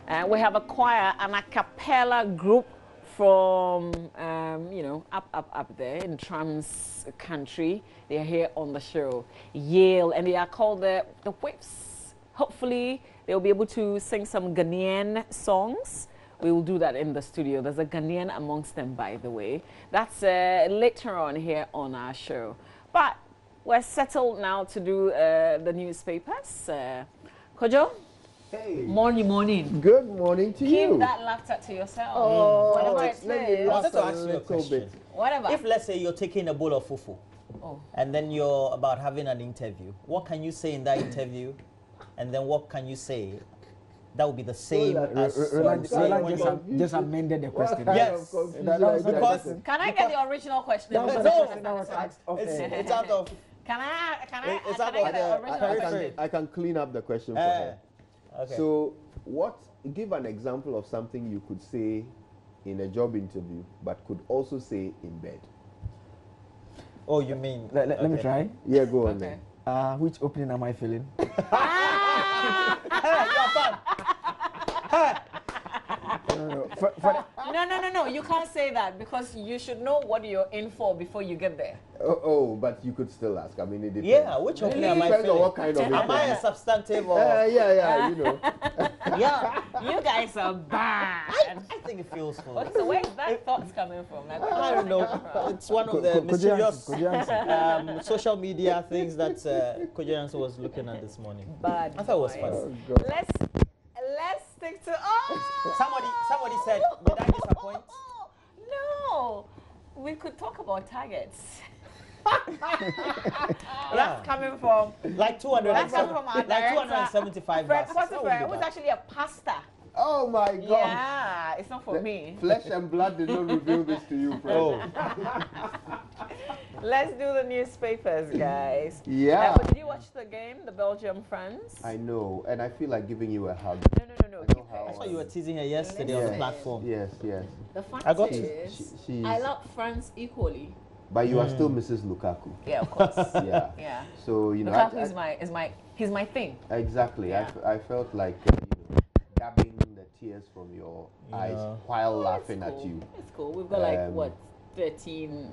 We have a choir, an a cappella group from, up there in trans country. They are here on the show, Yale, and they are called the Whips. Hopefully, they'll be able to sing some Ghanaian songs. We will do that in the studio. There's a Ghanaian amongst them, by the way. That's later on here on our show. But we're settled now to do the newspapers. Kojo? Hey. Morning. Good morning to you. Keep that laughter to yourself. Oh, whatever let me I wanted to laugh ask a you a little question. bit. Whatever. If, let's say, you're taking a bowl of fufu, and then you're about having an interview, what can you say in that interview? And then what can you say that would be the same as just amended the question. Yes. Because can I get the original question? That was the question that was asked. it's out of... Can I It's get out the of original the- question? I can clean up the question for her. Okay. So, give an example of something you could say in a job interview, but could also say in bed. Oh, you mean... Let me try. Yeah, go on Okay. then. Which opening am I feeling? No. You can't say that because you should know what you're in for before you get there. But you could still ask. I mean, it depends. Yeah, which opening am I Depends on feeling? what kind of Am I interview. a substantive or... Yeah, you know. Yeah. You guys are bad. I think it feels full. Okay, so where's that thoughts coming from? Like, I don't know. It's one of the Could you mysterious answer? Could you answer? social media things that Kojianso was looking at this morning. bad. I thought it was boys. fun. Oh, God. Let's stick to Somebody said, did I disappoint? No, we could talk about targets. Yeah. That's coming from Like 200. That's coming from our like director, 275 Fred bucks. Potiphar, who's actually a pastor. Oh my God. Yeah, it's not for me. Flesh and blood did not reveal this to you, friend. Oh. Let's do the newspapers, guys. Yeah. But did you watch the game, the Belgium France? I know, and I feel like giving you a hug. No. I know keep how it. I saw you were teasing her yesterday on the Yes. platform. Yes. The fact I got is, She's, I love France equally. but you are still Mrs. Lukaku. Yeah, of course. Yeah. Yeah. So you know, Lukaku I- he's my thing. exactly. Yeah. I felt like dabbing the tears from your eyes Yeah. while Oh, laughing it's at cool. you. It's cool. We've got like Um, what 13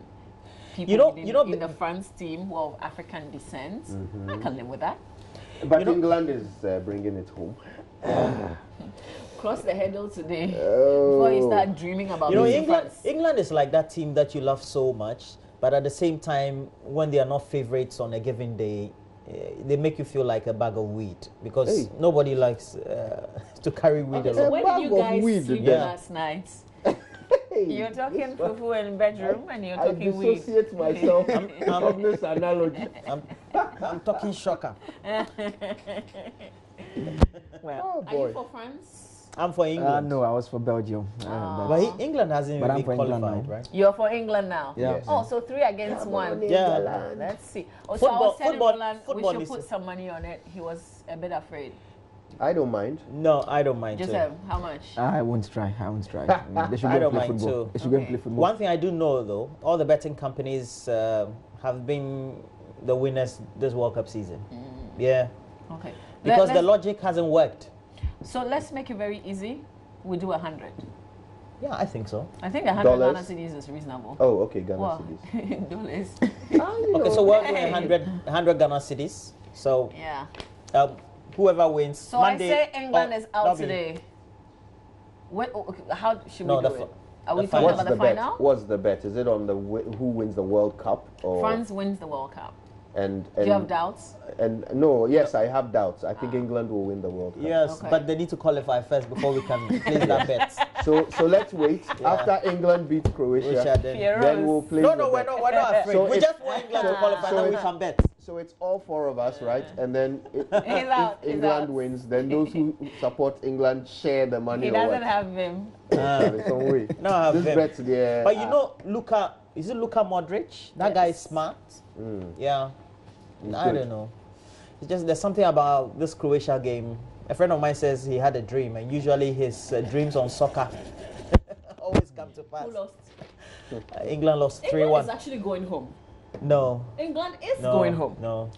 people in the France team who are of African descent. I can live with that. But England is bringing it home. Cross the hurdle today before you start dreaming about You know, losing England, France. England is like that team that you love so much, but at the same time, when they are not favorites on a given day, they make you feel like a bag of weed because nobody likes to carry weed Okay, so alone. where bag did you of guys weed sleep then. last night? Hey, You're talking fufu in bedroom and you're I talking weed. dissociate myself from this analogy. I'm talking shocker. Oh Are you boy. for France? I'm for England. No, I was for Belgium. But England hasn't But even I'm been for England qualified, now. right? You're for England now? Yeah. Yes. Oh, so 3 against 1. Yeah. Let's see. Oh, so I was telling Football- Roland we football should is- put some money on it. He was a bit afraid. I don't mind. No, I don't mind too. Joseph, how much? I won't try. They should I go don't play mind football. too. They should go Okay. play football. One thing I do know though, all the betting companies have been the winners this World Cup season. Yeah, Okay. because the Let's- logic hasn't worked. So let's make it very easy. We do 100. Yeah, I think so. I think 100 Dollars? Ghana cedis is reasonable. Oh, okay, Ghana Well, cedis. dollars. Okay, so we're doing 100 Ghana cities. So Yeah. whoever wins. So Monday, I say England is out that'll be- today. Okay, how should No, we do the it? fi- Are we the talking final. about the bet? final? What's the bet? Is it on the who wins the World Cup or France wins the World Cup. and Do you have doubts? and no? Yes, I have doubts. I think England will win the World Cup. Yes, Okay. but they need to qualify first before we can place that bet. So let's wait. After England beats Croatia, Which then, Fieros. then we'll play. no, we're not afraid. So we it's- just want England to qualify, so then we it's- can bet. So it's all 4 of us, right? And then He's if out, he's England out. wins, then those who support England share the money. He or doesn't what? have him. It's some way. No, I have this them. bet's there. But you know, is it Luka Modric? That guy is smart. Yeah. I good. don't know. It's just there's something about this Croatia game. A friend of mine says he had a dream, and usually his dreams on soccer always come to pass. Who lost? England lost England 3-1. is actually going home. No. England is No. going home. No.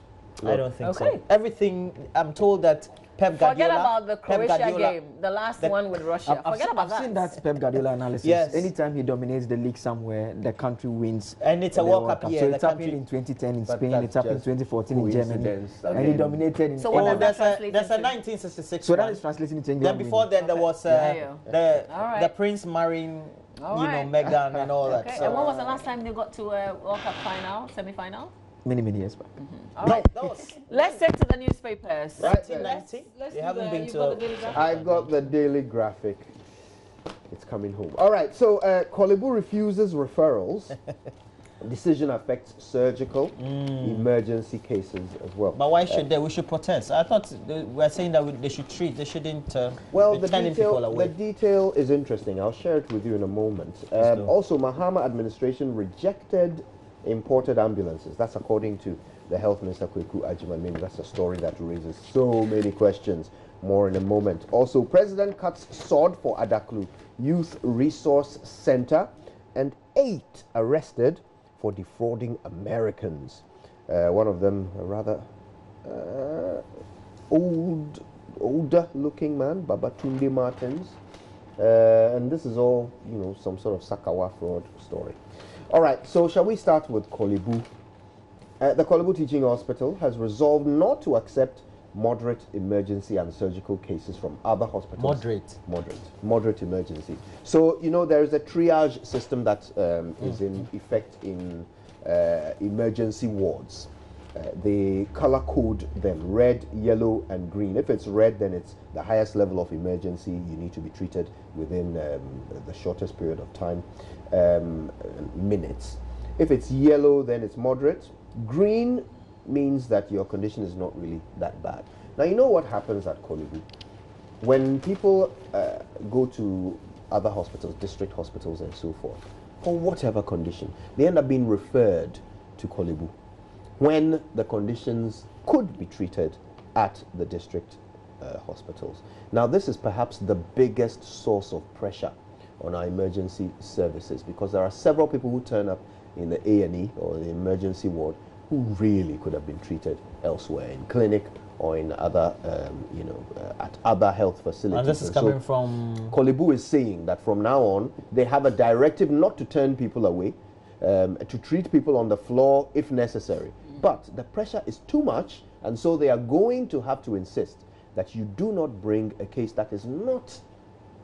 I don't think Okay. so. Everything, I'm told that Pep Guardiola... Forget about the Pep Croatia Guardiola- game, the last one with Russia. Forget about I've seen that Pep Guardiola analysis. Yes. Anytime he dominates the league somewhere, the country wins. And it's a the World Cup year, So the it's happened country- in 2010 in But Spain, that's it's happened in just 2014 in Germany. coincidence. And he Again. dominated in So what Oh, does that there's translate a into? 1966 So that one. is translating into England. Then before then, there was Yeah. the All right. the Prince marrying, All you know, right. Meghan and all that. Okay. So. And when was the last time they got to a World Cup final, semi-final? Many, many years back. All No, right. that was Let's take to the newspapers. Right. 1990. Let's They do haven't the- been you've to. got the Daily Graphic? I've got the Daily Graphic. It's coming home. All right, so Kolibu refuses referrals. Decision affects surgical emergency cases as well. But why should they? We should protest. I thought we were saying that they should treat. They shouldn't. Well, be the turning people detail, away. the detail is interesting. I'll share it with you in a moment. Please do. Also, Mahama administration rejected imported ambulances. That's according to the Health Minister, Kweku Agyeman. That's a story that raises so many questions. More in a moment. Also, President cuts sword for Adaklu Youth Resource Center, and 8 arrested for defrauding Americans. One of them, a rather older-looking man, Babatunde Martins. And this is all, you know, some sort of Sakawa fraud story. All right, so shall we start with Kolibu? The Kolibu Teaching Hospital has resolved not to accept moderate emergency and surgical cases from other hospitals. Moderate emergency. So, you know, there is a triage system that is in effect in emergency wards. They color code them red, yellow, and green. If it's red, then it's the highest level of emergency. You need to be treated within the shortest period of time, minutes. If it's yellow, then it's moderate. Green means that your condition is not really that bad. Now, you know what happens at Kolibu? When people go to other hospitals, district hospitals and so forth, for whatever condition, they end up being referred to Kolibu when the conditions could be treated at the district hospitals. Now, this is perhaps the biggest source of pressure on our emergency services, because there are several people who turn up in the A&E or the emergency ward who really could have been treated elsewhere, in clinic or in other, at other health facilities. And this is coming from... Kolibu is saying that from now on, they have a directive not to turn people away, to treat people on the floor if necessary. But the pressure is too much, and so they are going to have to insist that you do not bring a case that is not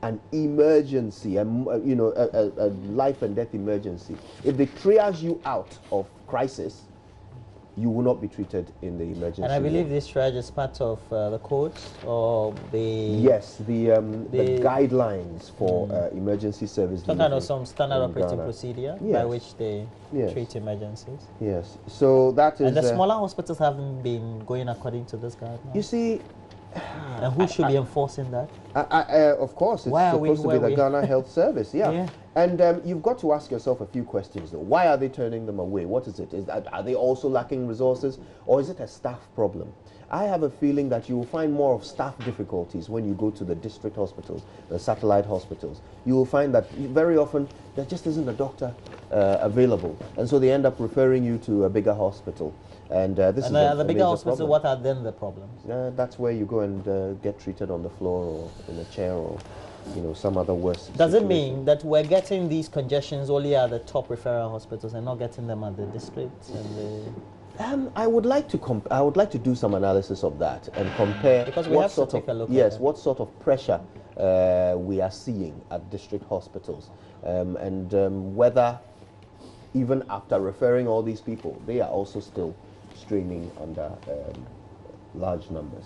an emergency, a life and death emergency. If they triage you out of crisis, you will not be treated in the emergency. And I believe ward. this triage is part of the code or the... Yes, the guidelines for emergency service Some kind delivery of some standard in operating Ghana. procedure by Yes. which they Yes. treat emergencies. Yes, so that is... And the smaller hospitals haven't been going according to this guideline. You see... And who should be enforcing that? of course, it's Why are we supposed to be where the we- Ghana Health Service, yeah. Yeah. And you've got to ask yourself a few questions, though. Why are they turning them away? What is it? Are they also lacking resources, or is it a staff problem? I have a feeling that you will find more of staff difficulties when you go to the district hospitals, the satellite hospitals. You will find that very often there just isn't a doctor available, and so they end up referring you to a bigger hospital. And this is the a bigger major hospitals, problem. what are then the problems? That's where you go and get treated on the floor or in a chair or, some other worse Does it situation. mean that we're getting these congestions only at the top referral hospitals and not getting them at the districts and the... I would like to do some analysis of that and compare Because we what have to sort take of a look at it. what sort of pressure we are seeing at district hospitals, and whether even after referring all these people, they are also still straining under large numbers.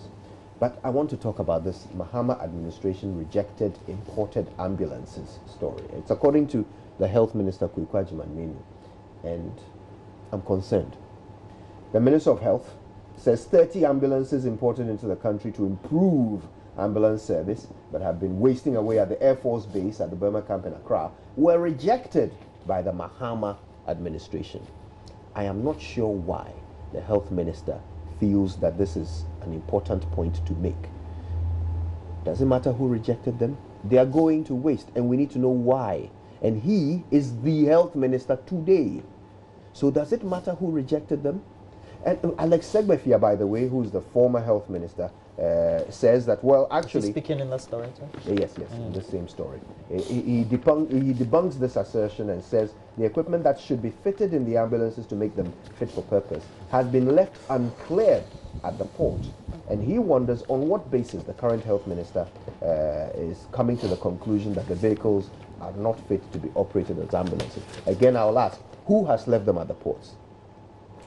But I want to talk about this Mahama administration rejected imported ambulances story. It's according to the Health Minister, Kweku Agyeman, and I'm concerned. The Minister of Health says 30 ambulances imported into the country to improve ambulance service, but have been wasting away at the Air Force Base at the Burma camp in Accra, were rejected by the Mahama administration. I am not sure why the Health Minister feels that this is an important point to make. Doesn't matter who rejected them, they are going to waste, and we need to know why. And he is the Health Minister today. So does it matter who rejected them? And Alex Segbefia, by the way, who's the former health minister, says that, well, actually... He's speaking in the story too? Yes, in the same story. He debunks this assertion and says the equipment that should be fitted in the ambulances to make them fit for purpose has been left uncleared at the port. And he wonders on what basis the current health minister is coming to the conclusion that the vehicles are not fit to be operated as ambulances. Again, I'll ask, who has left them at the ports?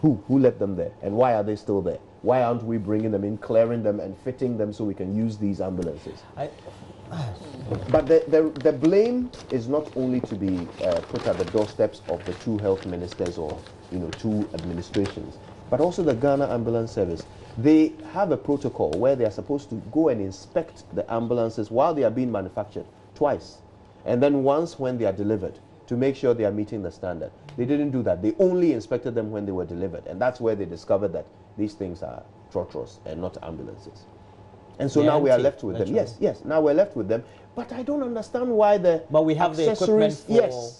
Who left them there? And why are they still there? Why aren't we bringing them in, clearing them and fitting them so we can use these ambulances? But the blame is not only to be put at the doorsteps of the two health ministers or two administrations, but also the Ghana Ambulance Service. They have a protocol where they are supposed to go and inspect the ambulances while they are being manufactured twice, and then once when they are delivered, to make sure they are meeting the standard. They didn't do that. They only inspected them when they were delivered, and that's where they discovered that these things are trotros and not ambulances. And so now we are left with them. Yes, now we're left with them. But I don't understand why the But we have the equipment for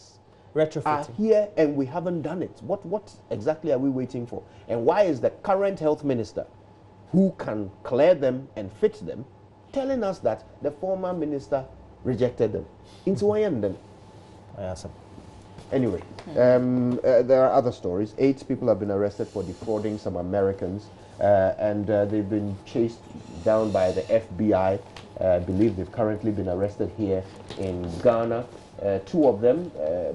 retrofitting are here and we haven't done it. What exactly are we waiting for? And why is the current health minister, who can clear them and fit them, telling us that the former minister rejected them? Into then. Anyway, there are other stories. 8 people have been arrested for defrauding some Americans, and they've been chased down by the FBI. I believe they've currently been arrested here in Ghana. 2 of them,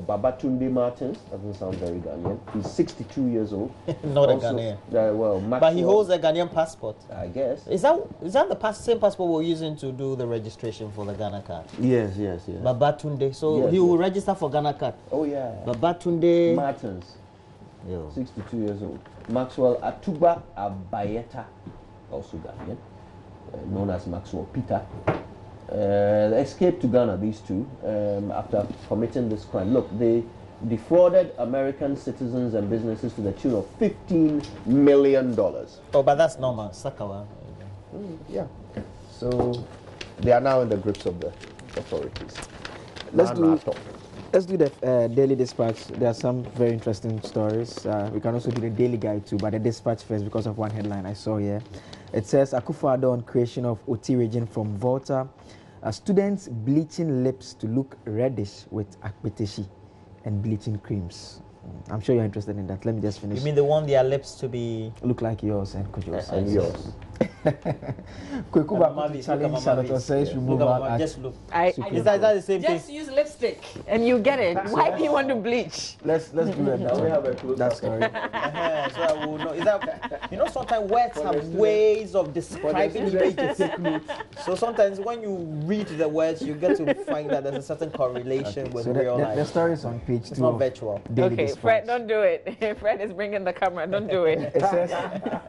Babatunde Martins, doesn't sound very Ghanaian. He's 62 years old. Not also, a Ghanaian. Well, but he holds a Ghanaian passport. I guess. Is that the same passport we're using to do the registration for the Ghana card? Yes. Babatunde. So he will register for Ghana card. Oh yeah. Babatunde Martins. 62 years old. Maxwell Atuba Abayeta, also Ghanaian, known as Maxwell Peter. They escaped to Ghana, these two, after committing this crime. Look, they defrauded American citizens and businesses to the tune of $15 million. Oh, but that's normal. Sakawa. Yeah. So they are now in the grips of the authorities. Let's do the Daily Dispatch. There are some very interesting stories. We can also do the Daily Guide too, but the Dispatch first because of one headline I saw here. It says Akufo-Addo on creation of OT region from Volta. Students bleaching lips to look reddish with akpeteshi and bleaching creams. I'm sure you're interested in that. Let me just finish. You mean they want their lips to be... look like yours and Kojo's. And yours. Challenge Senator says removal. Just look. Is that the same thing? Just use lipstick and you get it. Why do you want to bleach? Let's do it. Now we have a clue. That's correct. So I will know. Is that, sometimes words have ways of describing images. So sometimes when you read the words, you get to find that there's a certain correlation with real life. The story is on page 2. It's not virtual. Okay, Fred, don't do it. Fred is bringing the camera. Don't do it. It says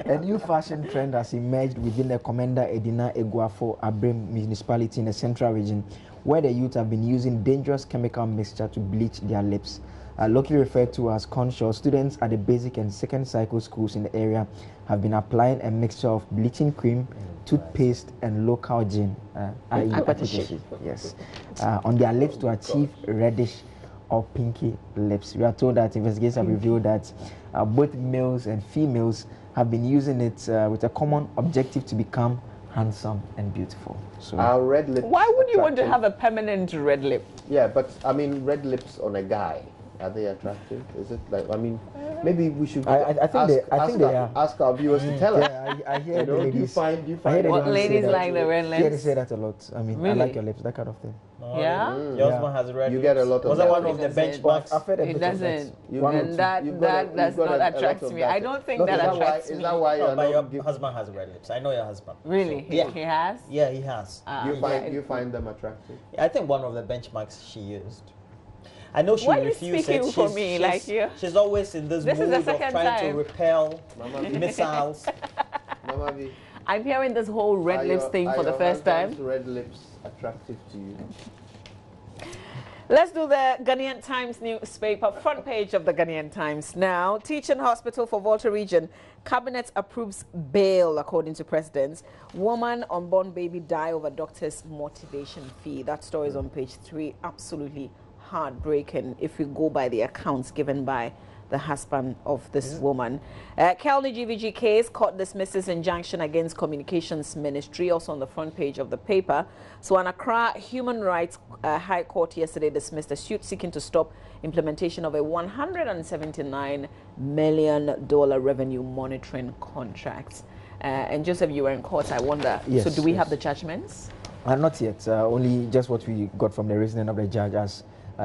a new fashion trend has emerged within the Commander Edina Eguafo Abrim municipality in the central region, where the youth have been using dangerous chemical mixture to bleach their lips. Locally referred to as conscious, students at the basic and second cycle schools in the area have been applying a mixture of bleaching cream, toothpaste, and local gin, yes, on their lips to achieve reddish or pinky lips. We are told that investigators have revealed that both males and females have been using it with a common objective to become handsome and beautiful. So our red lips. Why would you want to have a permanent red lip? Yeah, but I mean, red lips on a guy, are they attractive? Is it like, I mean, maybe we should I think they are. Ask our viewers to tell us. Yeah, I hear the ladies. Do you find what ladies like the red lips? Yeah, they say that a lot. I mean, really? I like your lips, that kind of thing. Yeah? Your husband has red lips. You get a lot of Was that one of the benchmarks? It doesn't. And that does not attract me. I don't think that attracts me. Is that why your husband has red lips? I know your husband. Really? Yeah. He has? Yeah, he has. You find them attractive? I think one of the benchmarks she used. I know she refused it. For me, she's always in this mood of trying to repel missiles. Mama V, I'm hearing this whole red lips thing for the first time. Red lips attractive to you? Let's do the Ghanaian Times newspaper, front page of the Ghanaian Times now. Teaching hospital for Volta region. Cabinet approves bail according to presidents. Woman unborn baby die over doctor's motivation fee. That story is on page 3. Absolutely heartbreaking if we go by the accounts given by the husband of this woman. Kelly GVG case, court dismisses injunction against Communications Ministry, also on the front page of the paper. So an Accra Human Rights High Court yesterday dismissed a suit seeking to stop implementation of a $179 million revenue monitoring contract. And Joseph, you were in court, I wonder. Yes, so do we have the judgments? Not yet. Only just what we got from the reasoning of the judge as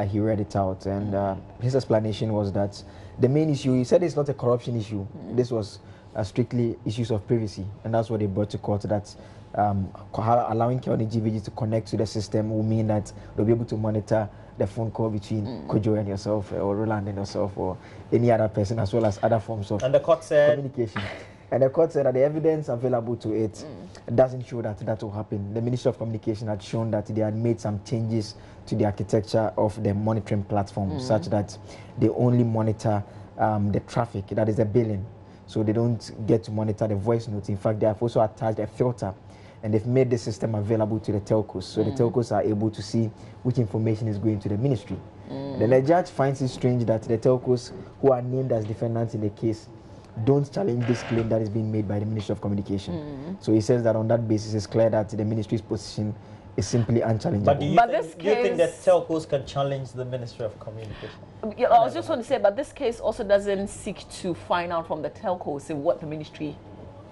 he read it out. And his explanation was that the main issue, he said it's not a corruption issue. This was strictly issues of privacy. And that's what they brought to court, that allowing County GVG to connect to the system will mean that they'll be able to monitor the phone call between Kojo and yourself, or Roland and yourself, or any other person, as well as other forms of and the court said communication. And the court said that the evidence available to it doesn't show that that will happen. The Ministry of Communication had shown that they had made some changes to the architecture of the monitoring platform, such that they only monitor the traffic, that is the billing. So they don't get to monitor the voice notes. In fact, they have also attached a filter, and they've made the system available to the telcos. So the telcos are able to see which information is going to the ministry. Then the judge finds it strange that the telcos who are named as defendants in the case don't challenge this claim that is being made by the Ministry of Communication. So he says that on that basis, it's clear that the ministry's position is simply unchallengeable. But do you think that telcos can challenge the Ministry of Communication? Yeah, I was just going to say, but this case also doesn't seek to find out from the telcos if what the ministry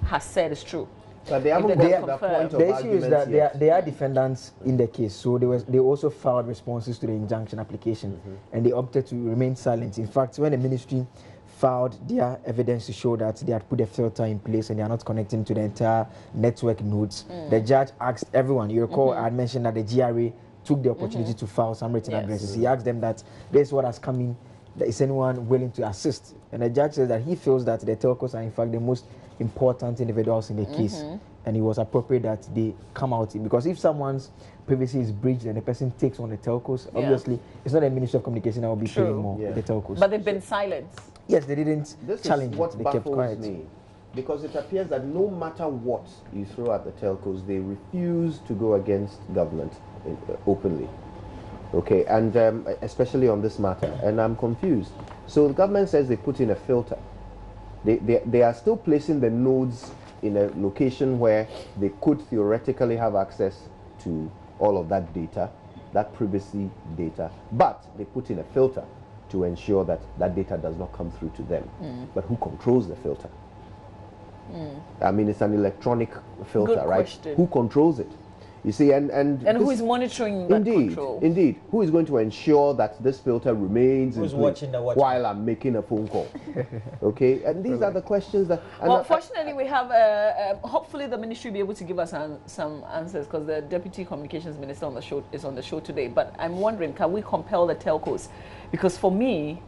has said is true. But they haven't got to the point of the issue is that yet. they are defendants in the case, so they also filed responses to the injunction application, and they opted to remain silent. In fact, when the ministry filed their evidence to show that they had put a filter in place and they are not connecting to the entire network nodes, the judge asked everyone. You recall I had mentioned that the GRA took the opportunity to file some written addresses. He asked them that this is what has come in. Is anyone willing to assist? And the judge says that he feels that the telcos are in fact the most important individuals in the case, and it was appropriate that they come out, because if someone's privacy is breached and the person takes on the telcos, obviously it's not the Ministry of Communication that will be paying more the telcos. But they've been silent. Yes, they didn't challenge what it. They kept quiet. Me, because it appears that no matter what you throw at the telcos, they refuse to go against government openly. Okay, and especially on this matter, and I'm confused. So the government says they put in a filter. They are still placing the nodes in a location where they could theoretically have access to all of that data, that privacy data, but they put in a filter to ensure that that data does not come through to them. But who controls the filter? I mean, it's an electronic filter, Good right? question. Who controls it? You see, and who is monitoring that control? Indeed. Who is going to ensure that this filter remains in place watching the watch while I'm making a phone call? Okay, and these are the questions that... Well, fortunately, we have, hopefully the ministry will be able to give us some answers, because the Deputy Communications Minister is on the show today. But I'm wondering, can we compel the telcos? Because for me,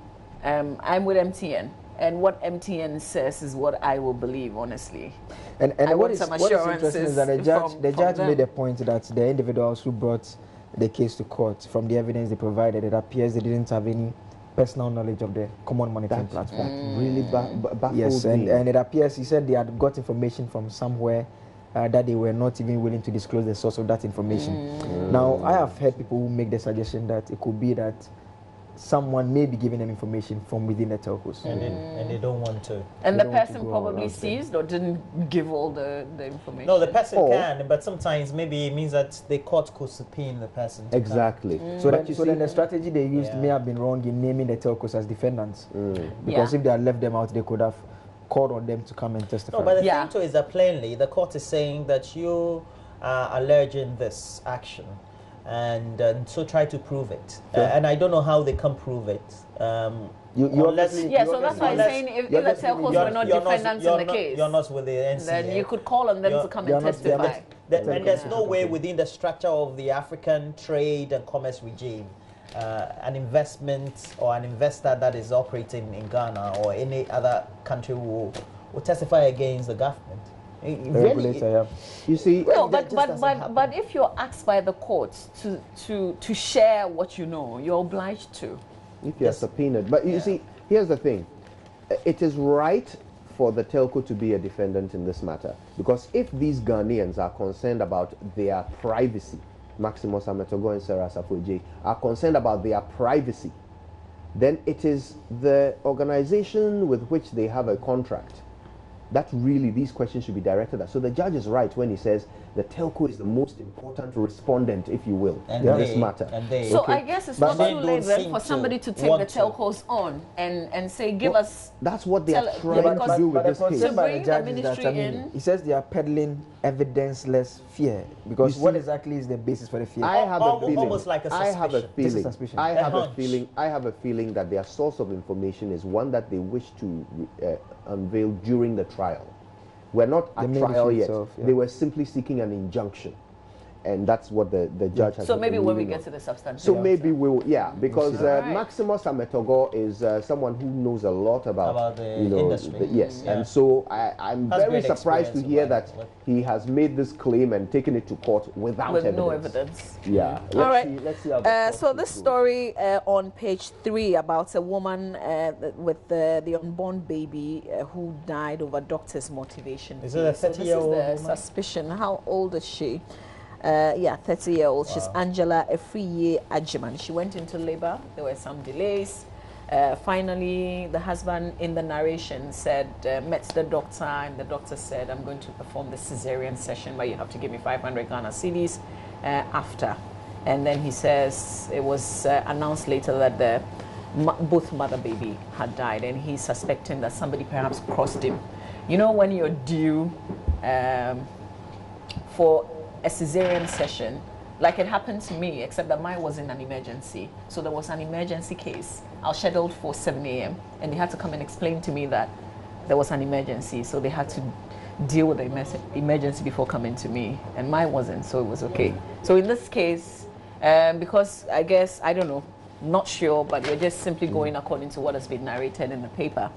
I'm with MTN. And what MTN says is what I will believe, honestly. And what is interesting is that the judge made a point that the individuals who brought the case to court, from the evidence they provided, it appears they didn't have any personal knowledge of the common monitoring platform. That really baffled yes, me. and it appears, he said, they had got information from somewhere that they were not even willing to disclose the source of that information. Now, I have heard people who make the suggestion that it could be that someone may be giving them information from within the telcos. And they don't want to. And the person probably seized or didn't give all the information. No, the person can, but sometimes maybe it means that the court could subpoena the person. Exactly. So then the strategy they used may have been wrong in naming the telcos as defendants. Because if they had left them out, they could have called on them to come and testify. No, but the thing too is that plainly the court is saying that you are alleging this action. And so try to prove it. And I don't know how they can prove it. So that's why I'm saying if the telcos were not defendants in the case, you're not with the NCA, then you could call on them to come and testify. And there's no way within the structure of the African trade and commerce regime, an investment or an investor that is operating in Ghana or any other country will testify against the government. You see, no, but if you're asked by the courts to share what you know, you're obliged to. If you're subpoenaed. But you see, here's the thing. It is right for the telco to be a defendant in this matter, because if these Ghanaians are concerned about their privacy, Maximo Sametogo and Sarah Safoje are concerned about their privacy, then it is the organization with which they have a contract that really these questions should be directed at. So the judge is right when he says the telco is the most important respondent, if you will, in this matter. So I guess it's not too late then for somebody to take the telcos on and say, give us... That's what they are trying to do with this case. To bring the ministry in... He says they are peddling evidenceless fear. Because what exactly is the basis for the fear? I have a feeling. Almost like a suspicion. I have a feeling that their source of information is one that they wish to unveil during the trial. We're not at trial yet. They were simply seeking an injunction. And that's what the judge has. So maybe when we get to the substance. So maybe we'll, because Maximus Ametogo is someone who knows a lot about the industry. And so I'm very surprised to hear that he has made this claim and taken it to court without evidence. No evidence. Yeah. Let's see how so this story on page 3 about a woman with the unborn baby who died over doctor's motivation. Is it a 30-year-old woman? Suspicion. How old is she? 30-year-old. Wow. She's Angela Efriye Ajiman. She went into labor. There were some delays. Finally, the husband in the narration said, met the doctor, and the doctor said, I'm going to perform the cesarean session, but you have to give me 500 Ghana cedis after. And then he says it was announced later that both mother baby had died, and he's suspecting that somebody perhaps crossed him. You know, when you're due for a cesarean session, like it happened to me, except that mine was in an emergency. So there was an emergency case. I was scheduled for 7 a.m. and they had to come and explain to me that there was an emergency. So they had to deal with the emergency before coming to me. And mine wasn't, so it was okay. So in this case, because I guess, I don't know, not sure, but we're just simply going according to what has been narrated in the paper,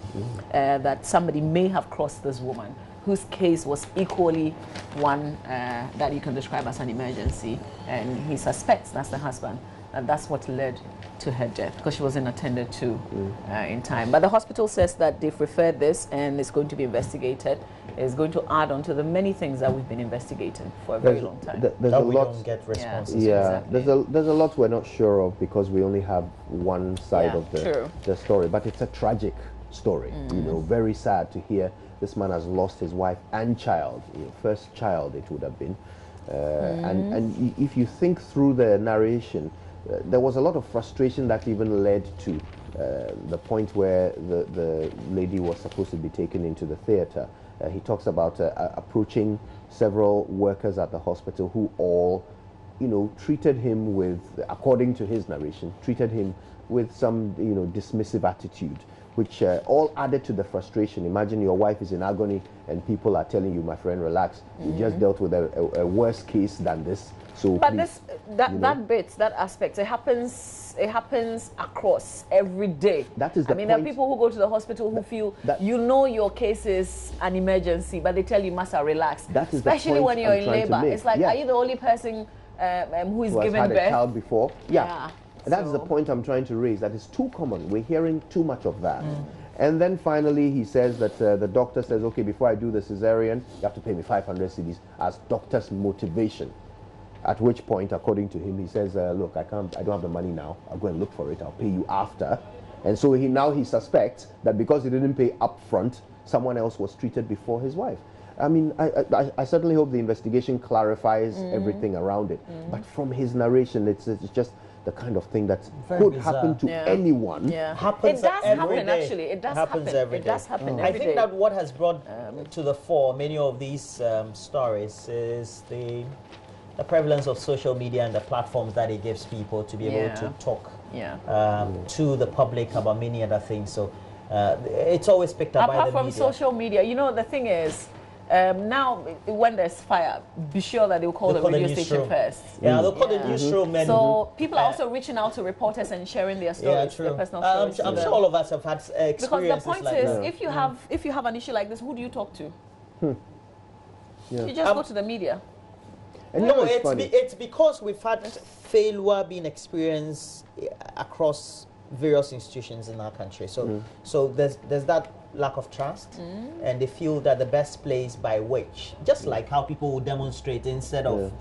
that somebody may have crossed this woman, whose case was equally one that you can describe as an emergency. And he suspects, that's the husband, that that's what led to her death, because she wasn't attended to in time. But the hospital says that they've referred this and it's going to be investigated. It's going to add on to the many things that we've been investigating for a very long time. There's a lot, don't get responses. Yeah, exactly. there's a lot we're not sure of because we only have one side of the story. But it's a tragic story, you know, very sad to hear. This man has lost his wife and child, first child it would have been. And if you think through the narration, there was a lot of frustration that even led to the point where the lady was supposed to be taken into the theater. He talks about approaching several workers at the hospital who all, you know, treated him with, according to his narration, treated him with some, you know, dismissive attitude, which all added to the frustration. Imagine your wife is in agony and people are telling you, my friend, relax. You just dealt with a worse case than this. So but please, that aspect, it happens across every day. That is the there are people who go to the hospital who feel you know your case is an emergency, but they tell you, Massa, relax. That is especially when you're in labor. It's like, are you the only person who is giving birth? Had a child before? Yeah. That's the point I'm trying to raise. That is too common. We're hearing too much of that. And then finally, he says that the doctor says, okay, before I do the cesarean, you have to pay me 500 cedis as doctor's motivation. At which point, according to him, he says, look, I don't have the money now. I'll go and look for it. I'll pay you after. And so he suspects that because he didn't pay up front, someone else was treated before his wife. I mean, I certainly hope the investigation clarifies everything around it. But from his narration, it's just the kind of thing that could happen to anyone. It does happen, actually. It does happen every day. It does happen every day. I think that what has brought to the fore many of these stories is the prevalence of social media and the platforms that it gives people to be able to talk to the public about many other things. So it's always picked up by the media. Apart from social media, you know, the thing is, now when there's fire, be sure that they'll call the radio station first. Yeah, they'll call the newsroom. So people are also reaching out to reporters and sharing their stories, their personal stories. I'm sure all of us have had experiences because the point like is, that. if you have an issue like this, who do you talk to? You just go to the media. No, it's because we've had failure being experienced across various institutions in our country. So there's that lack of trust, and they feel that the best place by which, just like how people will demonstrate instead of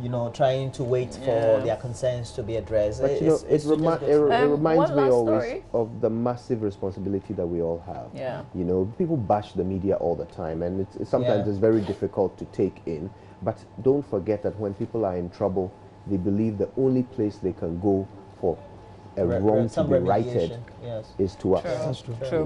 you know, trying to wait for their concerns to be addressed. But it reminds me always of the massive responsibility that we all have. Yeah. You know, people bash the media all the time, and sometimes it's very difficult to take in. But don't forget that when people are in trouble, they believe the only place they can go for a wrong to be righted is to us. That's true. True.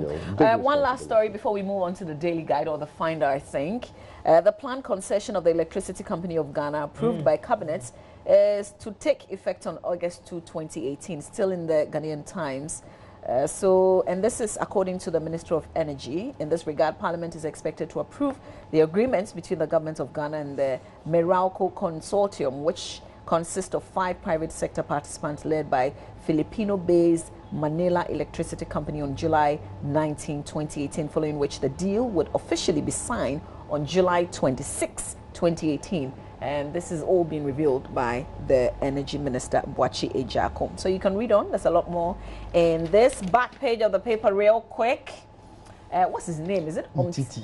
One last story before we move on to the Daily Guide or the Finder, I think. The planned concession of the Electricity Company of Ghana, approved by Cabinet, is to take effect on August 2, 2018, still in the Ghanaian Times. And this is according to the Minister of Energy. In this regard, Parliament is expected to approve the agreements between the government of Ghana and the Meralco Consortium, which consists of 5 private sector participants led by Filipino-based Manila Electricity Company on July 19, 2018, following which the deal would officially be signed on July 26, 2018. And this is all being revealed by the Energy Minister, Boachi Ejakom. So you can read on. There's a lot more in this back page of the paper real quick. What's his name? Is it Umtiti?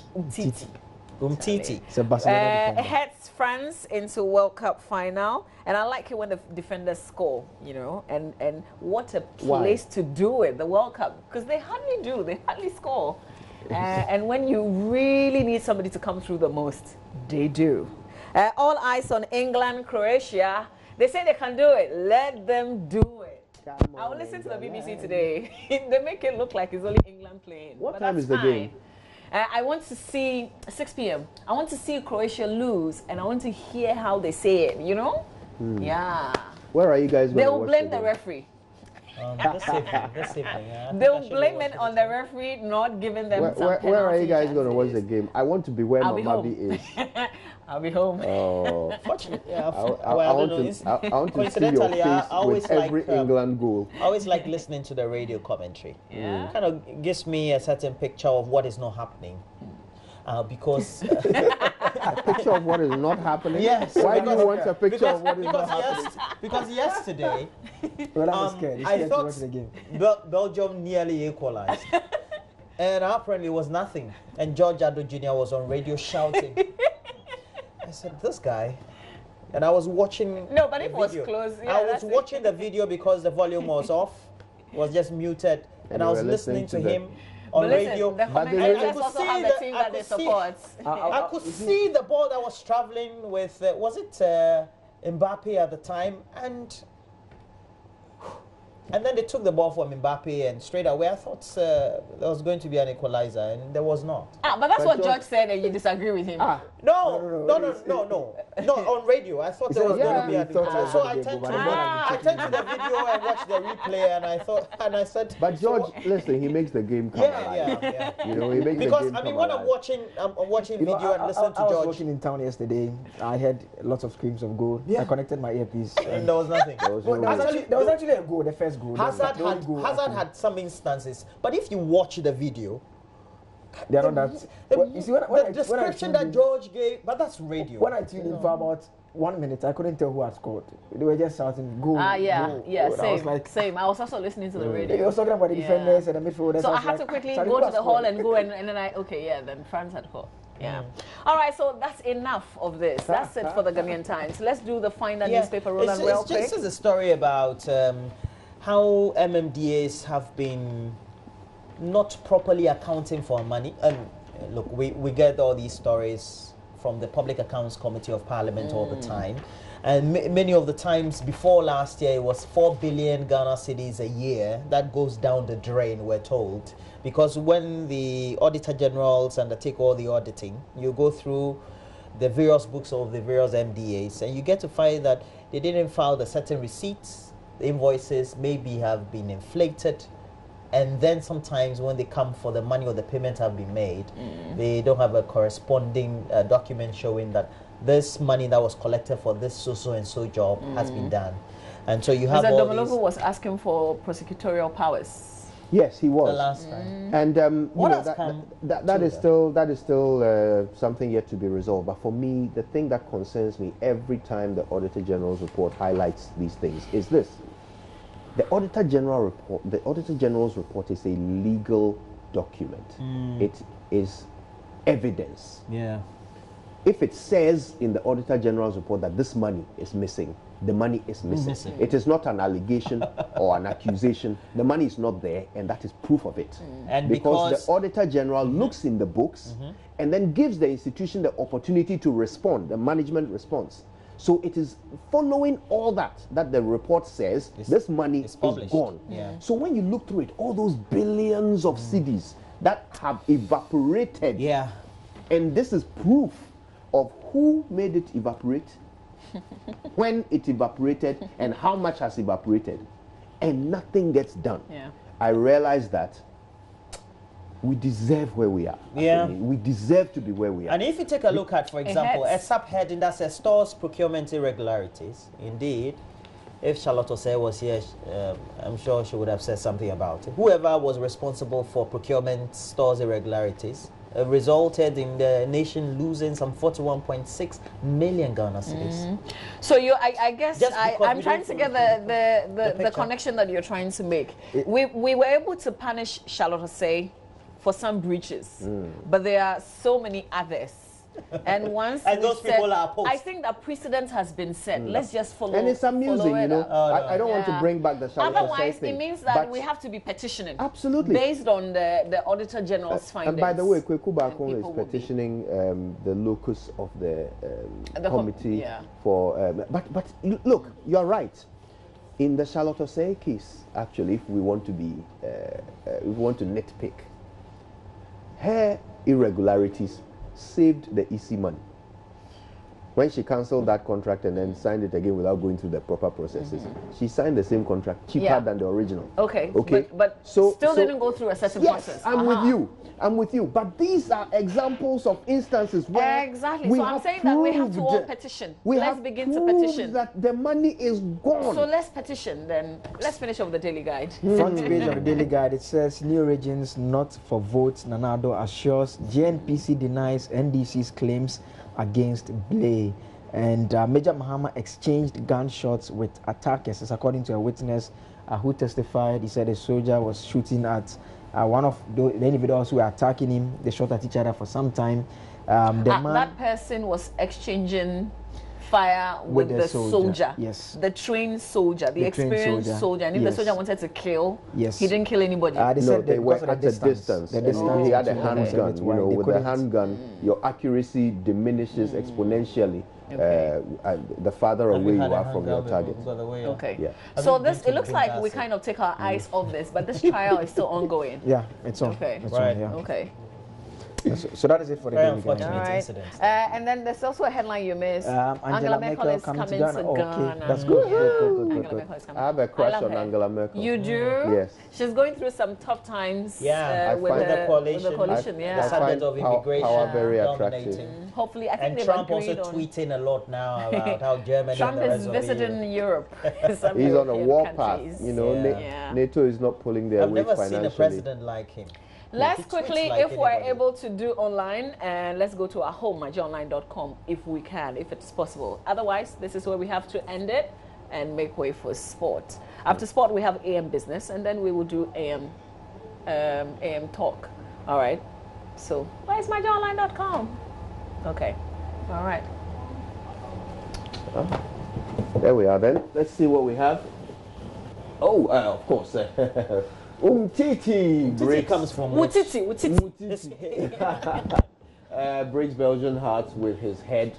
Umtiti. It's a Barcelona defender. Heads France into World Cup final. And I like it when the defenders score, you know, and what a place to do it, the World Cup, because they hardly score. And when you really need somebody to come through the most, they do. All eyes on England, Croatia. They say they can do it. Let them do it. I will listen to the BBC today. They make it look like it's only England playing. What time is the game? I want to see 6 p.m. I want to see Croatia lose, and I want to hear how they say it, you know? Yeah. Where are you guys going They to will watch blame the the referee. This evening, yeah. They'll blame it on the referee not giving them some penalty. Where are you guys going to watch the game? I want to be where Mama B is. I'll be home. Oh. Fortunately, I want to see your face with every England goal. I always like listening to the radio commentary. Yeah. Kind of gives me a certain picture of what is not happening. Because a picture of what is not happening? Yes. Why do you want a picture of what is not happening? Because yesterday, I'm scared. I thought Belgium nearly equalized. And apparently it was nothing. And George Addo Jr. was on radio shouting. I said, this guy. And I was watching. No, but it was close. Yeah, I was watching the video because the volume was off, was just muted. And I was listening to him on radio. The commentators also have the team that they support. I could see the ball that was traveling with, was it Mbappe at the time? And then they took the ball from Mbappe, and straight away I thought there was going to be an equalizer, and there was not. But that's what George said, and you disagree with him. No. On radio, I thought there was going to be an equalizer. So I turned to the video and watched the replay, and I said. But George, listen, he makes the game come alive. Yeah. You know, he makes the game because come when alive. I'm watching video and listening to I was George. walking in town yesterday. I heard lots of screams of goal. Yeah. I connected my earpiece. And there was nothing. There was actually a goal, the first goal. Hazard had some instances, but if you watch the video, they are not that. The description that George gave, but that's radio. When I tuned in for about 1 minute, I couldn't tell who had scored. They were just shouting, "Go!" Goal. Same. I was also listening to the radio. They were talking about the defenders and the midfielders. So I had to quickly go to the hall and go, and then then France had caught. Yeah. All right, so that's enough of this. That's it for the Ghanaian Times. Let's do the Finder newspaper Roland real quick. This is a story about how MMDAs have been not properly accounting for money. And look, we get all these stories from the Public Accounts Committee of Parliament all the time. And many of the times before last year, it was 4 billion Ghana cedis a year. That goes down the drain, we're told. Because when the Auditor Generals undertake all the auditing, you go through the various books of the various MDAs, and you get to find that they didn't file the certain receipts. The invoices maybe have been inflated, and then sometimes when they come for the money or the payment have been made, they don't have a corresponding document showing that this money that was collected for this so and so job has been done. And so you have all these. Domologo was asking for prosecutorial powers. Yes, he was. The last time. And that is still something yet to be resolved. But for me, the thing that concerns me every time the Auditor General's report highlights these things is this: the Auditor General's report is a legal document. It is evidence. Yeah. if it says in the Auditor General's report that this money is missing, the money is missing. It is not an allegation or an accusation. The money is not there, and that is proof of it. And because the Auditor General looks in the books and then gives the institution the opportunity to respond, the management response. So it is following all that the report says this money is gone. Yeah. So when you look through it, all those billions of cedis that have evaporated, and this is proof of who made it evaporate, when it evaporated, and how much has evaporated, and nothing gets done. I realized that we deserve where we are. We deserve to be where we are. And if you take a look at, for example, a subheading that says stores procurement irregularities, indeed, if Charlotte Osei was here, I'm sure she would have said something about it. Whoever was responsible for procurement stores irregularities resulted in the nation losing some 41.6 million Ghana cedis. So I guess I'm trying to get the connection that you're trying to make. We were able to punish Charlotte Osei for some breaches, but there are so many others. And once and those people are opposed. I think that precedent has been set. Let's just follow. And it's amusing, you know. I don't want to bring back the Charlotte Otherwise, thing, it means that we have to be petitioning. Absolutely. Based on the Auditor General's findings. And by the way, Kweku Bakon is petitioning the locus of the committee for. But look, you're right. In the Charlotte Osei case, actually, if we want to be, if we want to nitpick, her irregularities saved the EC money. When she cancelled that contract and then signed it again without going through the proper processes, she signed the same contract cheaper than the original. Okay. Okay. But still didn't go through a certain process. I'm with you. I'm with you. But these are examples of instances where exactly. So I'm saying that we have to all petition. Let's begin to petition. That the money is gone. So let's petition then. Let's finish off the Daily Guide. Front page of the Daily Guide, it says new regions not for votes. Nanado assures JNPC denies NDC's claims against Blay. And Major Mahama exchanged gunshots with attackers. As according to a witness who testified, he said a soldier was shooting at one of the individuals who were attacking him. They shot at each other for some time. That person was exchanging fire with the soldier. Yes. The trained soldier, the experienced soldier. And if the soldier wanted to kill, he didn't kill anybody. They were at a distance. He had a handgun. You know, with a handgun, your accuracy diminishes exponentially. The farther away you are from your target. Okay. Yeah. So it looks like we kind of take our eyes off this, but this trial is still ongoing. Yeah, it's on. Okay. It's on, yeah. Okay. So that is it for the Daily Guide. All right. And then there's also a headline you missed. Angela Merkel is coming to Ghana. Okay, that's good. Good. I have a crush on Angela Merkel. You do? Yes. She's going through some tough times. With the coalition. I find of immigration power very attractive. Hopefully, I think they've Trump agreed also tweeting a lot now about how Germany Trump and the rest is of visiting Europe. He's on a war path. You know, NATO is not pulling their weight financially. I've never seen a president like him. Let's quickly, if we're able to do online, and let's go to our home, myjoyonline.com, if we can, if it's possible. Otherwise, this is where we have to end it and make way for sport. After sport, we have AM business, and then we will do AM talk. All right. So, where's myjoyonline.com? Okay. All right. There we are then. Let's see what we have. Oh, of course. Umtiti comes from Umtiti. Breaks Belgian hearts with his head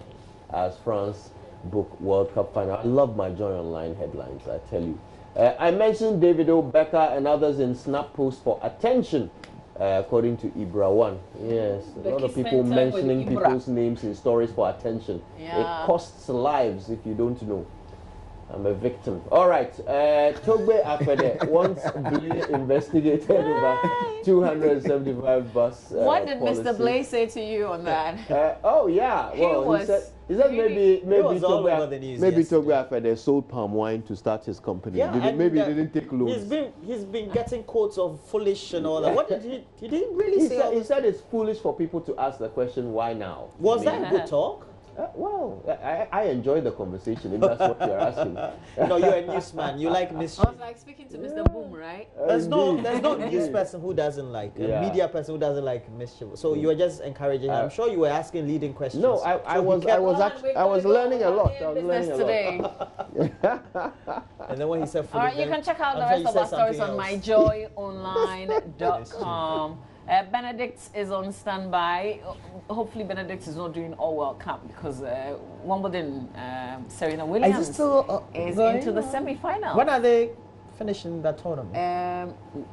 as France book World Cup final. I love my Joy Online headlines, I tell you. I mentioned David Becca and others in Snap post for attention, according to Ibra One. Yes, a lot of people mentioning people's names in stories for attention. It costs lives if you don't know. I'm a victim. All right. Togbe Afede once Blay investigated over 275 bus. What did policies. Mr. Blay say to you on that? He said maybe Togbe Afede sold palm wine to start his company. Yeah, maybe he didn't take loans. He's been getting quotes of foolish and all that. What did he didn't really say? He said it's foolish for people to ask the question, why now? Was that good talk? Well, I enjoy the conversation, if that's what you're asking. No, you're a newsman. You like I mischief. was like speaking to Mr. Boom, right? There's no Indeed. news person who doesn't like a Yeah. media person who doesn't like mischief. So you were just encouraging. I'm sure you were asking leading questions. No, I was learning a lot. I was learning a today. lot. And then when he said, All right, you can check out the I'm rest sure of you our said stories something on myjoyonline.com. Benedict is on standby. Hopefully, Benedict is not doing all World Cup because Wimbledon, Serena Williams Is it still is going into the on? semi-final. When are they finishing that tournament?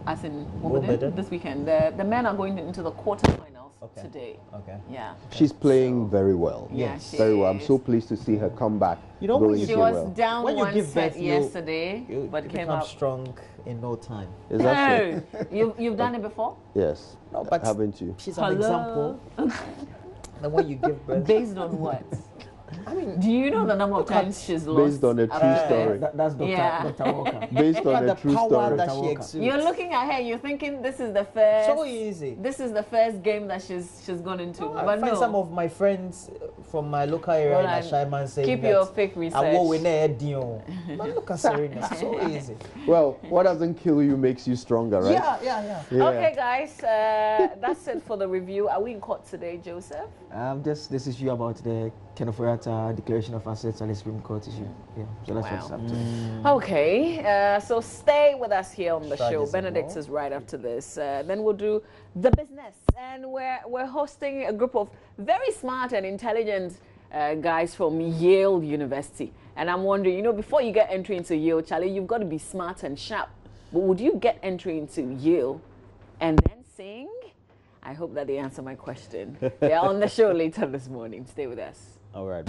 As in Wimbledon this weekend. The men are going into the quarterfinals today. Okay. Yeah. She's playing very well. Yes. Very well. I'm so pleased to see her come back. You know, when going you- She so was well. down When you one give set birth, yesterday, You but came become up. strong in no time. Is that so? You've done it before? Yes. No, but Haven't you? she's an example. And when you give birth, Based on what? I mean, do you know the number of times she's lost? Based on a true after story. birth? That's Dr. Yeah. Dr. Walker. Based look on at a the true power story. that Dr. she Walker. exudes. You're looking at her, you're thinking this is the first. So easy. This is the first game that she's gone into. I but find no. some of my friends from my local area Roland, in Ashaiman saying keep that your fake research. I will win a deal. Man, look at Serena. So easy. Well, what doesn't kill you makes you stronger, right? Yeah. Yeah. Okay, guys, that's it for the review. Are we in court today, Joseph? Just this issue about the Kenoforiata declaration of assets and the Supreme Court issue. Yeah, so that's what's up to. Okay, so stay with us here on the show. Strategies Benedict involved. is right after this. Then we'll do the business, and we're hosting a group of very smart and intelligent guys from Yale University. And I'm wondering, before you get entry into Yale, Charlie, you've got to be smart and sharp. But would you get entry into Yale and then sing? I hope that they answer my question. They're on the show later this morning. Stay with us. All right.